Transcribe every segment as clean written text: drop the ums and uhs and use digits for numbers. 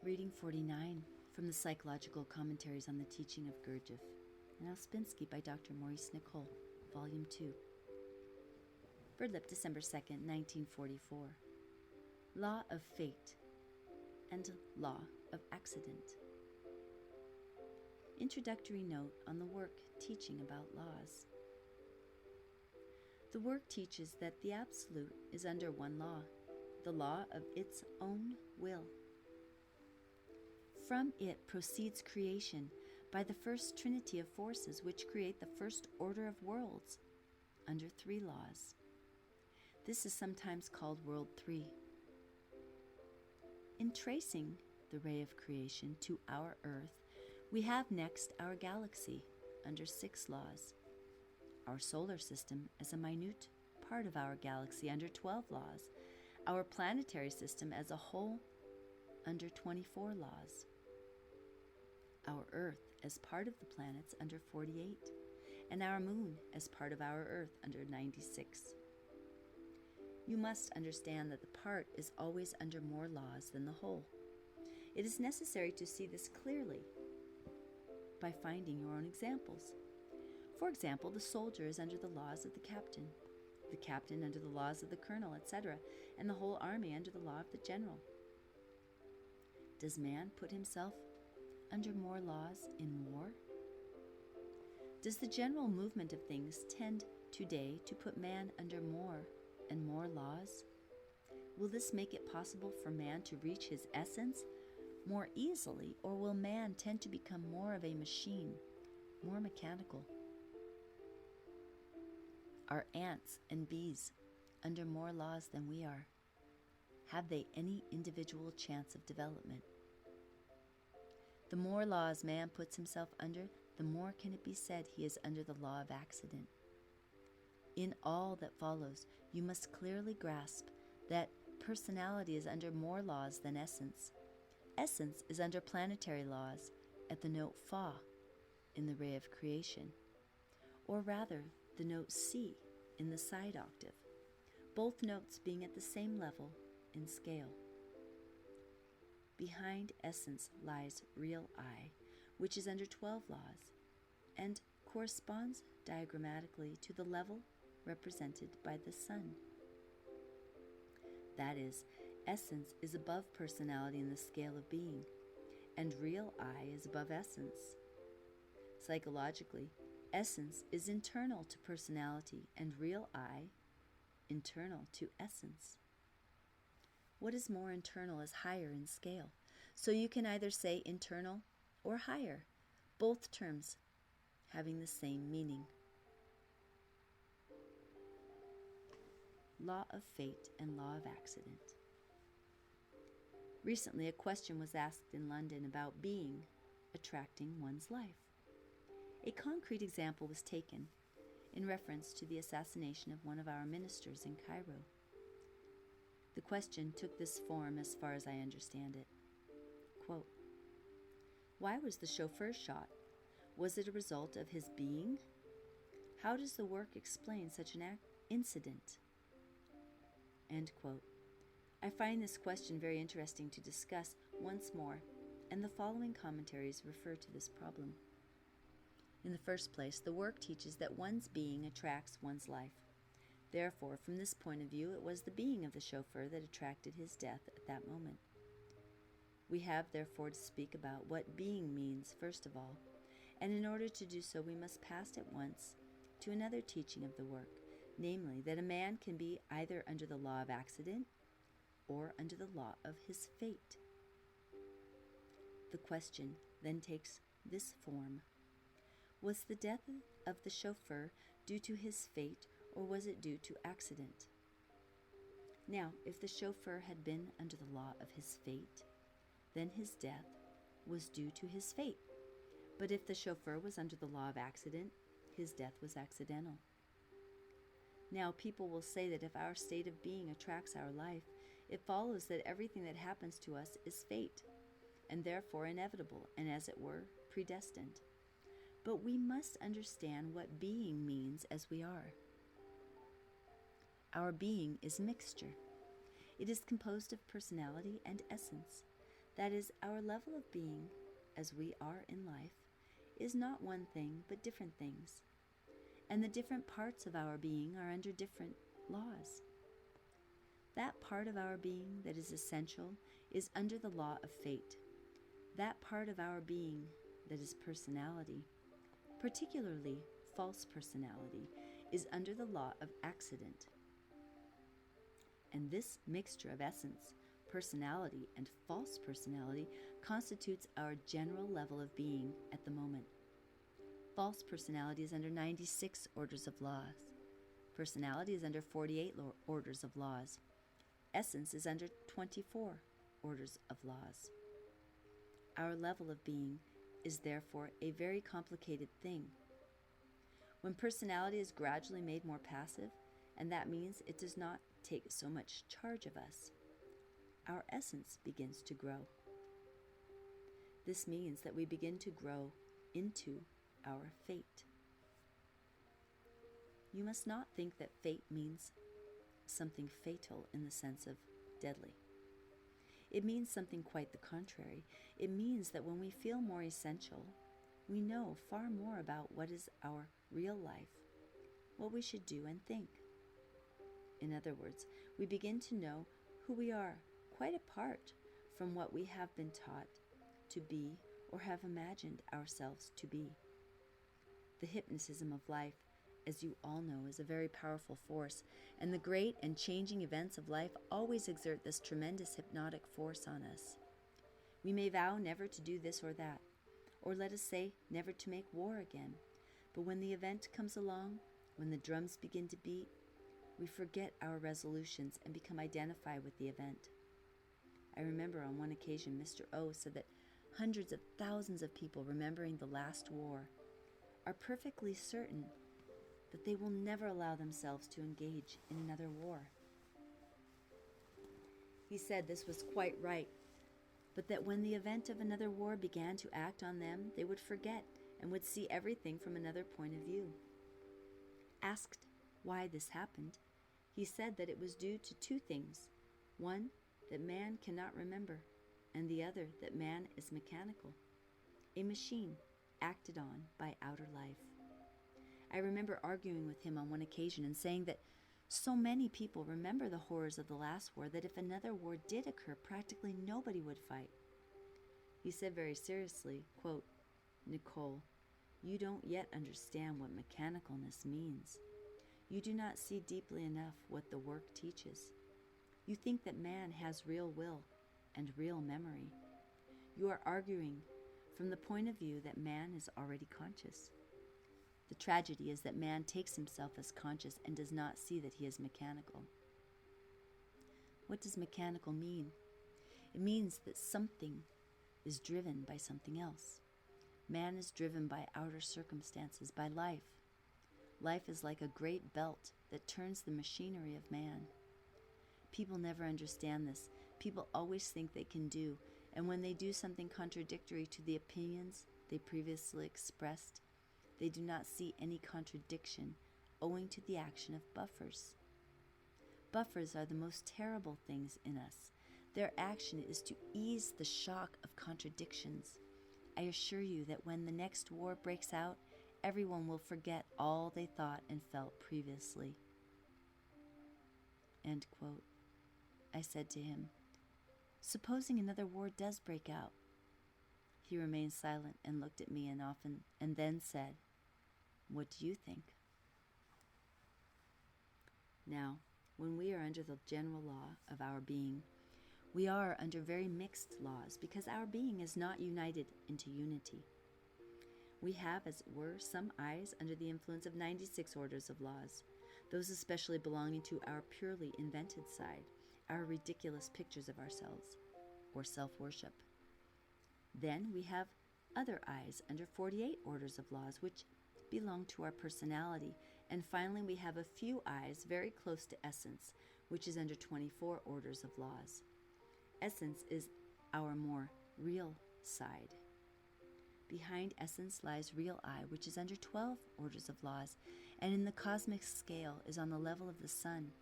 Reading 49 from the Psychological Commentaries on the Teaching of Gurdjieff and Ouspensky by Dr. Maurice Nicoll, Volume 2. Birdlip, December 2nd, 1944. Law of Fate and Law of Accident. Introductory note on the work teaching about laws. The work teaches that the Absolute is under one law, the law of its own will. From it proceeds creation by the first trinity of forces which create the first order of worlds under three laws. This is sometimes called World 3. In tracing the ray of creation to our Earth, we have next our galaxy under 6 laws, our solar system as a minute part of our galaxy under 12 laws, our planetary system as a whole under 24 laws, our Earth as part of the planets under 48, and our Moon as part of our Earth under 96. You must understand that the part is always under more laws than the whole. It is necessary to see this clearly by finding your own examples. For example, the soldier is under the laws of the captain under the laws of the colonel, etc., and the whole army under the law of the general. Does man put himself under more laws in war? Does the general movement of things tend today to put man under more and more laws? Will this make it possible for man to reach his essence more easily, or will man tend to become more of a machine, more mechanical? Are ants and bees under more laws than we are? Have they any individual chance of development? The more laws man puts himself under, the more can it be said he is under the law of accident. In all that follows, you must clearly grasp that personality is under more laws than essence. Essence is under planetary laws at the note Fa in the ray of creation, or rather the note Si in the side octave, both notes being at the same level in scale. Behind essence lies real I, which is under 12 laws, and corresponds diagrammatically to the level represented by the sun. That is, essence is above personality in the scale of being, and real I is above essence. Psychologically, essence is internal to personality, and real I internal to essence. What is more internal is higher in scale, so you can either say internal or higher, both terms having the same meaning. Law of fate and law of accident. Recently, a question was asked in London about being attracting one's life. A concrete example was taken in reference to the assassination of one of our ministers in Cairo. The question took this form as far as I understand it. Quote, why was the chauffeur shot? Was it a result of his being? How does the work explain such an incident? End quote. I find this question very interesting to discuss once more, and the following commentaries refer to this problem. In the first place, the work teaches that one's being attracts one's life. Therefore, from this point of view, it was the being of the chauffeur that attracted his death at that moment. We have, therefore, to speak about what being means, first of all, and in order to do so, we must pass at once to another teaching of the work, namely, that a man can be either under the law of accident or under the law of his fate. The question then takes this form. Was the death of the chauffeur due to his fate, or was it due to accident? Now, if the chauffeur had been under the law of his fate, then his death was due to his fate. But if the chauffeur was under the law of accident, his death was accidental. Now, people will say that if our state of being attracts our life, it follows that everything that happens to us is fate, and therefore inevitable, and as it were, predestined. But we must understand what being means as we are. Our being is mixture. It is composed of personality and essence. That is, our level of being, as we are in life, is not one thing but different things, and the different parts of our being are under different laws. That part of our being that is essential is under the law of fate. That part of our being that is personality, particularly false personality, is under the law of accident. And this mixture of essence, personality, and false personality constitutes our general level of being at the moment. False personality is under 96 orders of laws. Personality is under 48 orders of laws. Essence is under 24 orders of laws. Our level of being is therefore a very complicated thing. When personality is gradually made more passive, and that means it does not take so much charge of us, our essence begins to grow. This means that we begin to grow into our fate. You must not think that fate means something fatal in the sense of deadly. It means something quite the contrary. It means that when we feel more essential, we know far more about what is our real life, what we should do and think. In other words, we begin to know who we are, quite apart from what we have been taught to be or have imagined ourselves to be. The hypnotism of life, as you all know, is a very powerful force, and the great and changing events of life always exert this tremendous hypnotic force on us. We may vow never to do this or that, or let us say never to make war again, but when the event comes along, when the drums begin to beat, we forget our resolutions and become identified with the event. I remember on one occasion Mr. O said that hundreds of thousands of people remembering the last war are perfectly certain that they will never allow themselves to engage in another war. He said this was quite right, but that when the event of another war began to act on them, they would forget and would see everything from another point of view. Asked why this happened, he said that it was due to two things. One, that man cannot remember, and the other, that man is mechanical, a machine acted on by outer life. I remember arguing with him on one occasion and saying that so many people remember the horrors of the last war that if another war did occur, practically nobody would fight. He said very seriously, quote, "Nicoll, you don't yet understand what mechanicalness means. You do not see deeply enough what the work teaches. You think that man has real will and real memory. You are arguing from the point of view that man is already conscious. The tragedy is that man takes himself as conscious and does not see that he is mechanical." What does mechanical mean? It means that something is driven by something else. Man is driven by outer circumstances, by life. Life is like a great belt that turns the machinery of man. People never understand this. People always think they can do, and when they do something contradictory to the opinions they previously expressed, they do not see any contradiction owing to the action of buffers. Buffers are the most terrible things in us. Their action is to ease the shock of contradictions. I assure you that when the next war breaks out, everyone will forget all they thought and felt previously. End quote. I said to him, "Supposing another war does break out?" He remained silent and looked at me and then said, "What do you think?" Now, when we are under the general law of our being, we are under very mixed laws because our being is not united into unity. We have, as it were, some eyes under the influence of 96 orders of laws, those especially belonging to our purely invented side, our ridiculous pictures of ourselves, or self-worship. Then we have other eyes under 48 orders of laws, which belong to our personality. And finally, we have a few eyes very close to essence, which is under 24 orders of laws. Essence is our more real side. Behind essence lies real I, which is under 12 orders of laws, and in the cosmic scale is on the level of the sun.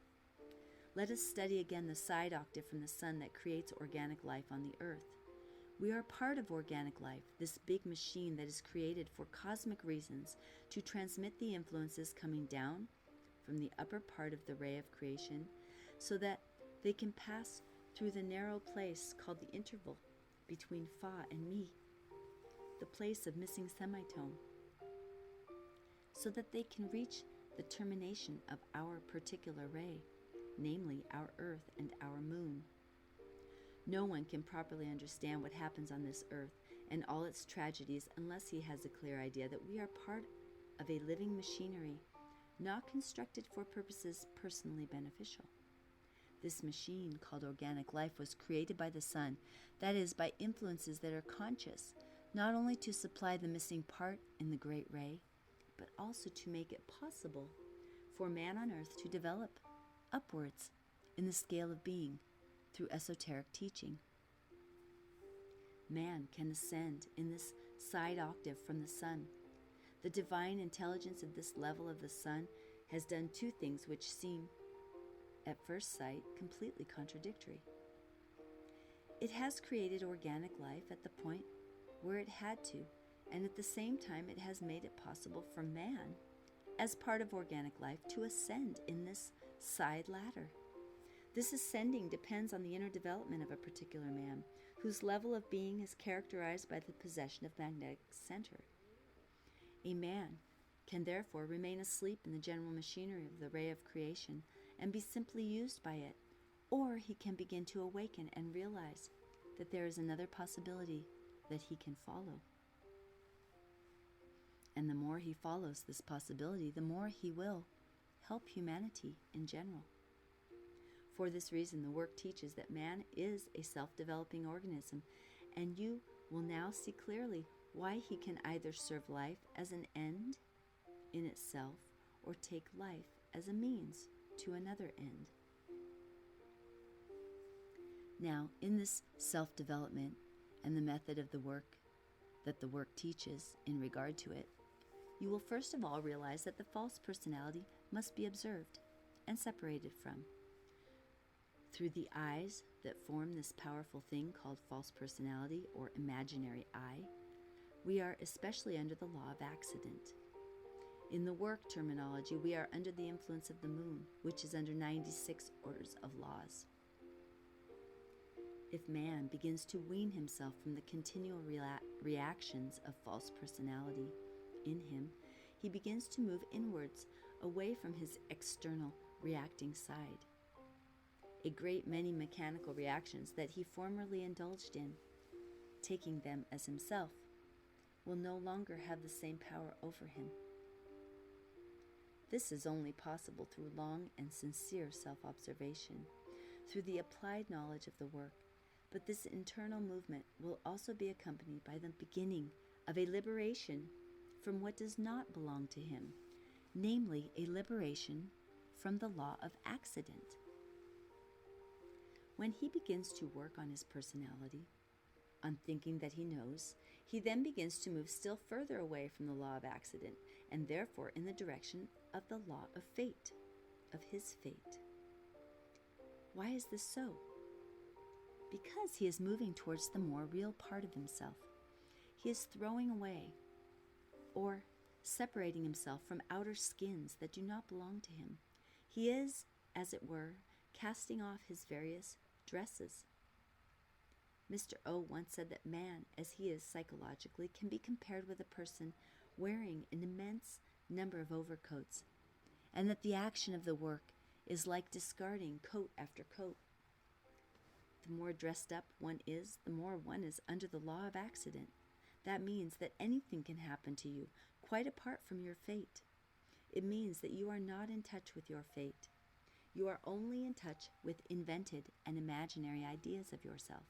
Let us study again the side octave from the sun that creates organic life on the earth. We are part of organic life, this big machine that is created for cosmic reasons to transmit the influences coming down from the upper part of the ray of creation so that they can pass through the narrow place called the interval between Fa and Mi, the place of missing semitone, so that they can reach the termination of our particular ray, namely our Earth and our Moon. No one can properly understand what happens on this earth and all its tragedies unless he has a clear idea that we are part of a living machinery, not constructed for purposes personally beneficial. This machine, called organic life, was created by the sun, that is, by influences that are conscious, not only to supply the missing part in the great ray, but also to make it possible for man on earth to develop upwards in the scale of being, through esoteric teaching. Man can ascend in this side octave from the sun. The divine intelligence of this level of the sun has done two things which seem, at first sight, completely contradictory. It has created organic life at the point where it had to, and at the same time it has made it possible for man, as part of organic life, to ascend in this side ladder. This ascending depends on the inner development of a particular man, whose level of being is characterized by the possession of magnetic center. A man can therefore remain asleep in the general machinery of the ray of creation and be simply used by it, or he can begin to awaken and realize that there is another possibility that he can follow. And the more he follows this possibility, the more he will help humanity in general. For this reason, the work teaches that man is a self-developing organism, and you will now see clearly why he can either serve life as an end in itself or take life as a means to another end. Now, in this self-development and the method of the work that the work teaches in regard to it, you will first of all realize that the false personality must be observed and separated from. Through the eyes that form this powerful thing called false personality or imaginary I, we are especially under the law of accident. In the work terminology, we are under the influence of the moon, which is under 96 orders of laws. If man begins to wean himself from the continual reactions of false personality in him, he begins to move inwards, away from his external reacting side. A great many mechanical reactions that he formerly indulged in, taking them as himself, will no longer have the same power over him. This is only possible through long and sincere self-observation, through the applied knowledge of the work, but this internal movement will also be accompanied by the beginning of a liberation from what does not belong to him, namely a liberation from the law of accident. When he begins to work on his personality, on thinking that he knows, he then begins to move still further away from the law of accident, and therefore in the direction of the law of fate, of his fate. Why is this so? Because he is moving towards the more real part of himself. He is throwing away or separating himself from outer skins that do not belong to him. He is, as it were, casting off his various dresses. Mr. O once said that man, as he is psychologically, can be compared with a person wearing an immense number of overcoats, and that the action of the work is like discarding coat after coat. The more dressed up one is, the more one is under the law of accident. That means that anything can happen to you, quite apart from your fate. It means that you are not in touch with your fate. You are only in touch with invented and imaginary ideas of yourself.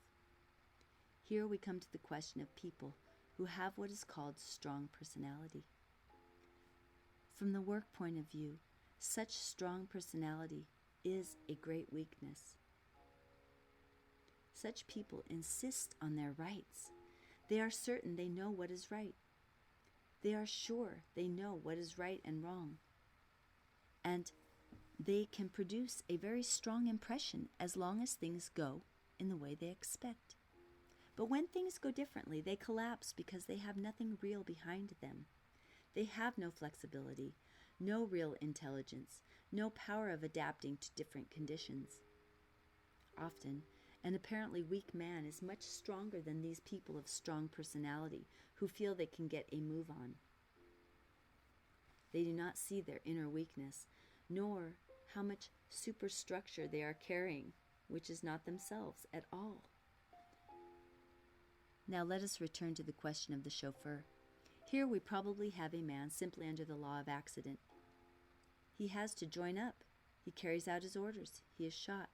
Here we come to the question of people who have what is called strong personality. From the work point of view, such strong personality is a great weakness. Such people insist on their rights. They are certain they know what is right. They are sure they know what is right and wrong. And they can produce a very strong impression as long as things go in the way they expect. But when things go differently, they collapse because they have nothing real behind them. They have no flexibility, no real intelligence, no power of adapting to different conditions. Often, an apparently weak man is much stronger than these people of strong personality who feel they can get a move on. They do not see their inner weakness, nor how much superstructure they are carrying, which is not themselves at all. Now let us return to the question of the chauffeur. Here we probably have a man simply under the law of accident. He has to join up. He carries out his orders. He is shot.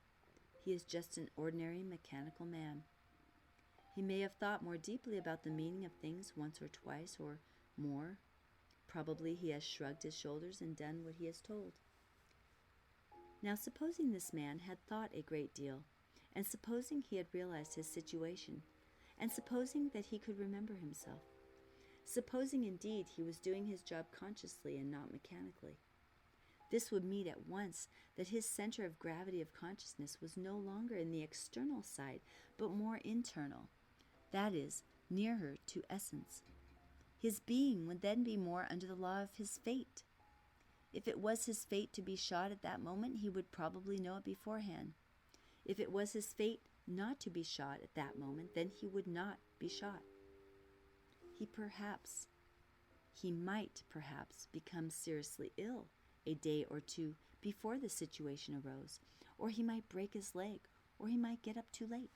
He is just an ordinary mechanical man. He may have thought more deeply about the meaning of things once or twice or more. Probably he has shrugged his shoulders and done what he is told. Now supposing this man had thought a great deal, and supposing he had realized his situation, and supposing that he could remember himself, supposing indeed he was doing his job consciously and not mechanically, this would mean at once that his center of gravity of consciousness was no longer in the external side, but more internal, that is, nearer to essence. His being would then be more under the law of his fate. If it was his fate to be shot at that moment, he would probably know it beforehand. If it was his fate not to be shot at that moment, then he would not be shot. He might perhaps become seriously ill a day or two before the situation arose, or he might break his leg, or he might get up too late.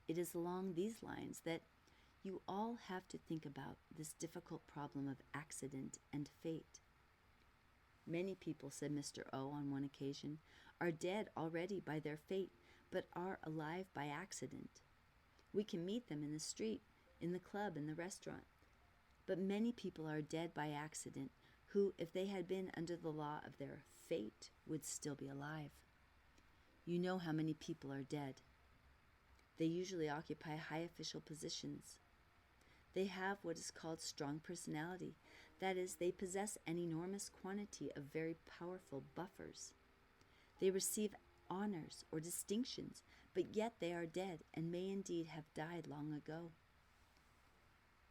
It is along these lines that you all have to think about this difficult problem of accident and fate. Many people, said Mr. O on one occasion, are dead already by their fate, but are alive by accident. We can meet them in the street, in the club, in the restaurant. But many people are dead by accident who, if they had been under the law of their fate, would still be alive. You know how many people are dead. They usually occupy high official positions. They have what is called strong personality. That is, they possess an enormous quantity of very powerful buffers. They receive honors or distinctions, but yet they are dead and may indeed have died long ago.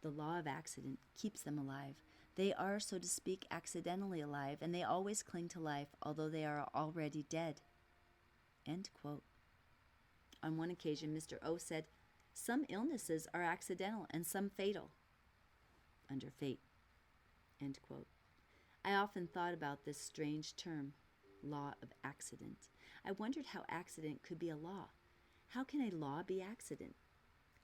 The law of accident keeps them alive. They are, so to speak, accidentally alive, and they always cling to life, although they are already dead. End quote. On one occasion, Mr. O said, "Some illnesses are accidental and some fatal." Under fate. End quote. I often thought about this strange term, law of accident. I wondered how accident could be a law. How can a law be accident?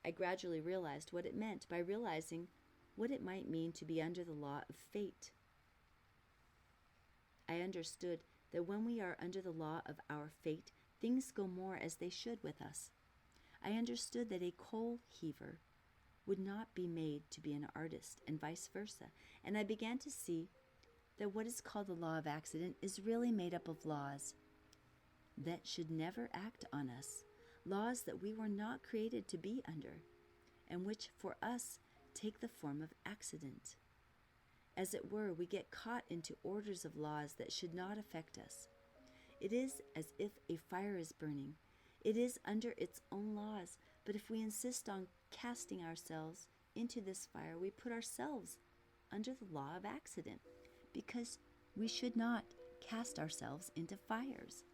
I gradually realized what it meant by realizing what it might mean to be under the law of fate. I understood that when we are under the law of our fate, things go more as they should with us. I understood that a coal heaver would not be made to be an artist, and vice versa, and I began to see that what is called the law of accident is really made up of laws that should never act on us, laws that we were not created to be under, and which for us take the form of accident. As it were, we get caught into orders of laws that should not affect us. It is as if a fire is burning. It is under its own laws, but if we insist on casting ourselves into this fire, we put ourselves under the law of accident, because we should not cast ourselves into fires.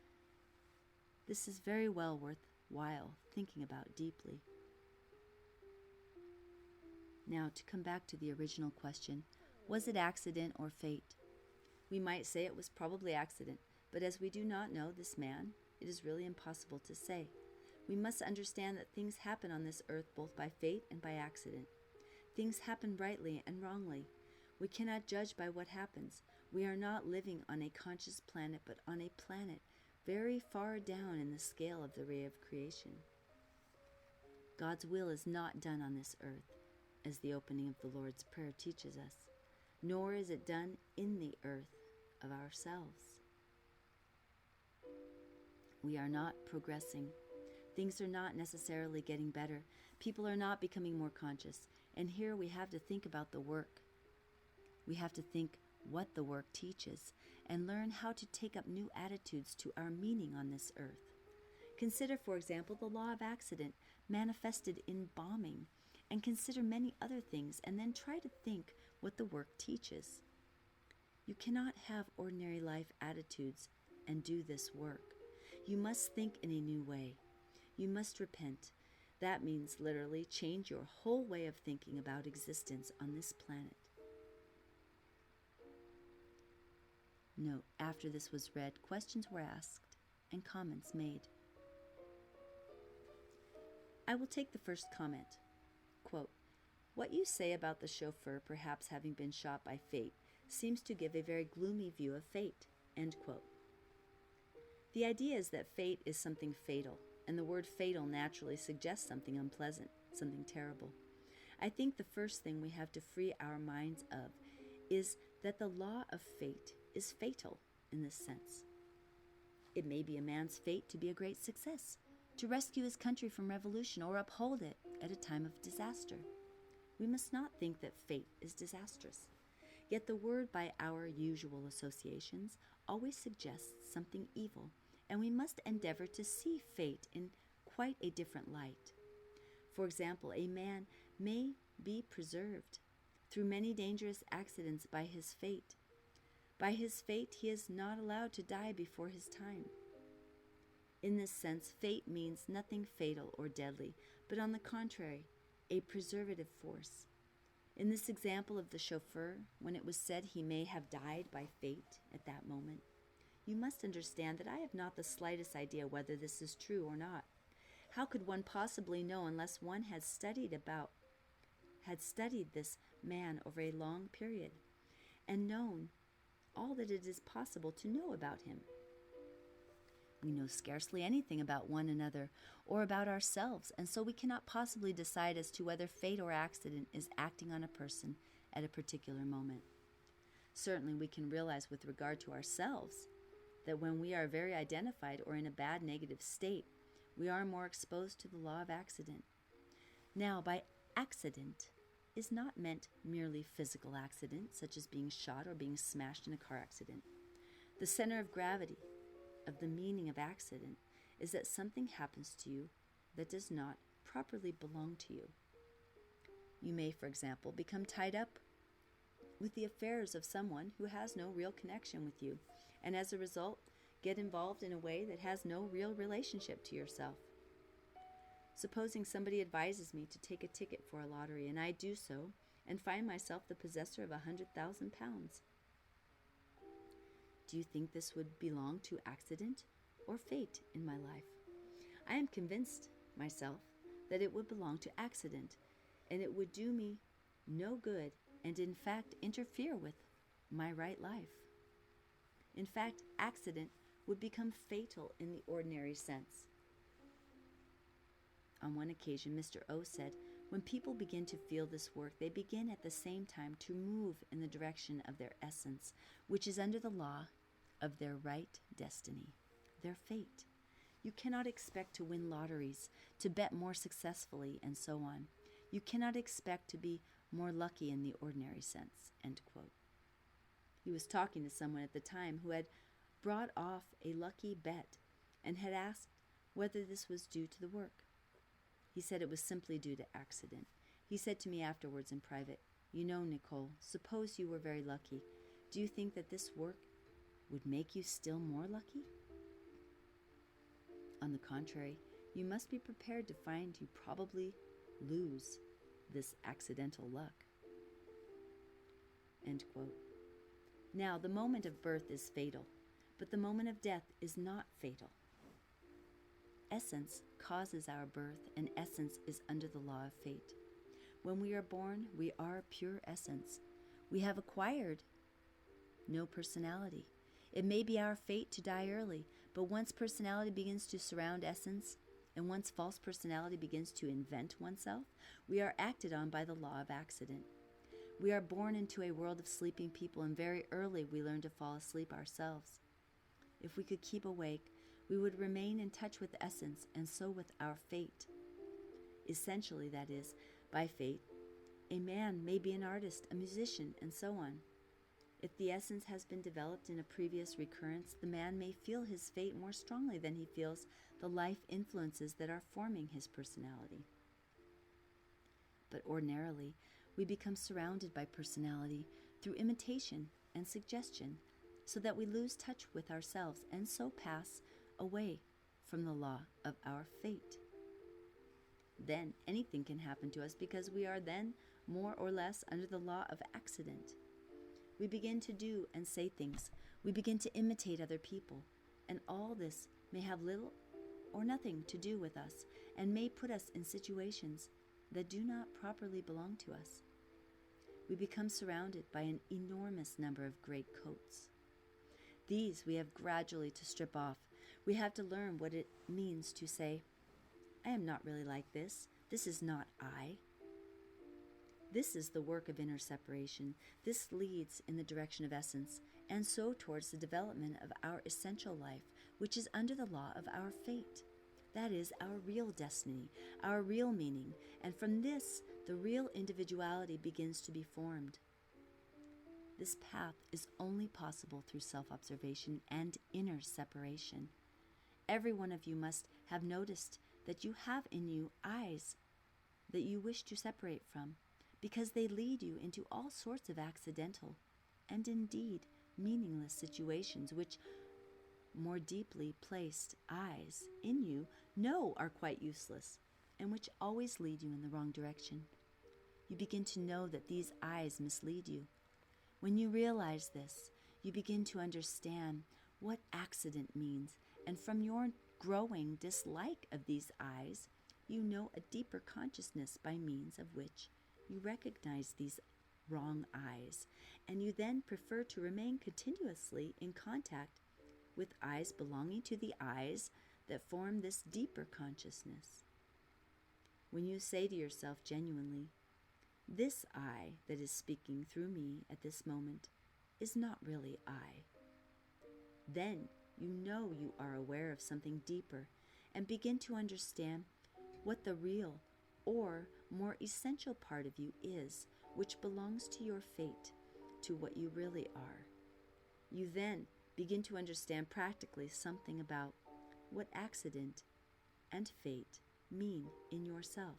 This is very well worthwhile thinking about deeply. Now, to come back to the original question, was it accident or fate? We might say it was probably accident, but as we do not know this man, it is really impossible to say. We must understand that things happen on this earth both by fate and by accident. Things happen rightly and wrongly. We cannot judge by what happens. We are not living on a conscious planet, but on a planet very far down in the scale of the ray of creation. God's will is not done on this earth, as the opening of the Lord's Prayer teaches us, nor is it done in the earth of ourselves. We are not progressing. Things are not necessarily getting better. People are not becoming more conscious. And here we have to think about the work. We have to think what the work teaches and learn how to take up new attitudes to our meaning on this earth. Consider, for example, the law of accident manifested in bombing, and consider many other things, and then try to think what the work teaches. You cannot have ordinary life attitudes and do this work. You must think in a new way. You must repent. That means literally change your whole way of thinking about existence on this planet. Note, after this was read, questions were asked and comments made. I will take the first comment. Quote, "What you say about the chauffeur perhaps having been shot by fate seems to give a very gloomy view of fate." End quote. The idea is that fate is something fatal, and the word fatal naturally suggests something unpleasant, something terrible. I think the first thing we have to free our minds of is that the law of fate is fatal in this sense. It may be a man's fate to be a great success, to rescue his country from revolution or uphold it at a time of disaster. We must not think that fate is disastrous. Yet the word, by our usual associations, always suggests something evil, and we must endeavor to see fate in quite a different light. For example, a man may be preserved through many dangerous accidents by his fate. By his fate, he is not allowed to die before his time. In this sense, fate means nothing fatal or deadly, but on the contrary, a preservative force. In this example of the chauffeur, when it was said he may have died by fate at that moment, you must understand that I have not the slightest idea whether this is true or not. How could one possibly know unless one had studied this man over a long period, and known all that it is possible to know about him? We know scarcely anything about one another or about ourselves, and so we cannot possibly decide as to whether fate or accident is acting on a person at a particular moment. Certainly we can realize with regard to ourselves that when we are very identified or in a bad negative state, we are more exposed to the law of accident. Now, by accident is not meant merely physical accident, such as being shot or being smashed in a car accident. The center of gravity of the meaning of accident is that something happens to you that does not properly belong to you. You may, for example, become tied up with the affairs of someone who has no real connection with you, and as a result, get involved in a way that has no real relationship to yourself. Supposing somebody advises me to take a ticket for a lottery, and I do so, and find myself the possessor of 100,000 pounds. Do you think this would belong to accident or fate in my life? I am convinced myself that it would belong to accident, and it would do me no good and in fact interfere with my right life. In fact, accident would become fatal in the ordinary sense. On one occasion, Mr. O said, when people begin to feel this work, they begin at the same time to move in the direction of their essence, which is under the law of their right destiny, their fate. You cannot expect to win lotteries, to bet more successfully, and so on. You cannot expect to be more lucky in the ordinary sense." End quote. He was talking to someone at the time who had brought off a lucky bet and had asked whether this was due to the work. He said it was simply due to accident. He said to me afterwards in private, "You know, Nicoll, suppose you were very lucky. Do you think that this work would make you still more lucky? On the contrary, you must be prepared to find you probably lose this accidental luck." End quote. Now, the moment of birth is fatal, but the moment of death is not fatal. Essence causes our birth, and essence is under the law of fate. When we are born, we are pure essence. We have acquired no personality. It may be our fate to die early, but once personality begins to surround essence, and once false personality begins to invent oneself, we are acted on by the law of accident. We are born into a world of sleeping people, and very early we learn to fall asleep ourselves. If we could keep awake, we would remain in touch with essence, and so with our fate. Essentially, that is, by fate, a man may be an artist, a musician, and so on. If the essence has been developed in a previous recurrence, the man may feel his fate more strongly than he feels the life influences that are forming his personality. But ordinarily, we become surrounded by personality through imitation and suggestion, so that we lose touch with ourselves and so pass away from the law of our fate. Then anything can happen to us because we are then more or less under the law of accident. We begin to do and say things. We begin to imitate other people, and all this may have little or nothing to do with us and may put us in situations that do not properly belong to us. We become surrounded by an enormous number of great coats. These we have gradually to strip off. We have to learn what it means to say, I am not really like this. This is not I. This is the work of inner separation. This leads in the direction of essence, and so towards the development of our essential life, which is under the law of our fate. That is our real destiny, our real meaning, and from this, the real individuality begins to be formed. This path is only possible through self-observation and inner separation. Every one of you must have noticed that you have in you eyes that you wish to separate from, because they lead you into all sorts of accidental and indeed meaningless situations which more deeply placed eyes in you know are quite useless and which always lead you in the wrong direction. You begin to know that these eyes mislead you. When you realize this, you begin to understand what accident means, and from your growing dislike of these eyes, you know a deeper consciousness by means of which you recognize these wrong eyes, and you then prefer to remain continuously in contact with eyes belonging to the eyes that form this deeper consciousness. When you say to yourself genuinely, this I that is speaking through me at this moment is not really I, then you know you are aware of something deeper and begin to understand what the real or more essential part of you is, which belongs to your fate, to what you really are. You then begin to understand practically something about what accident and fate mean in yourself.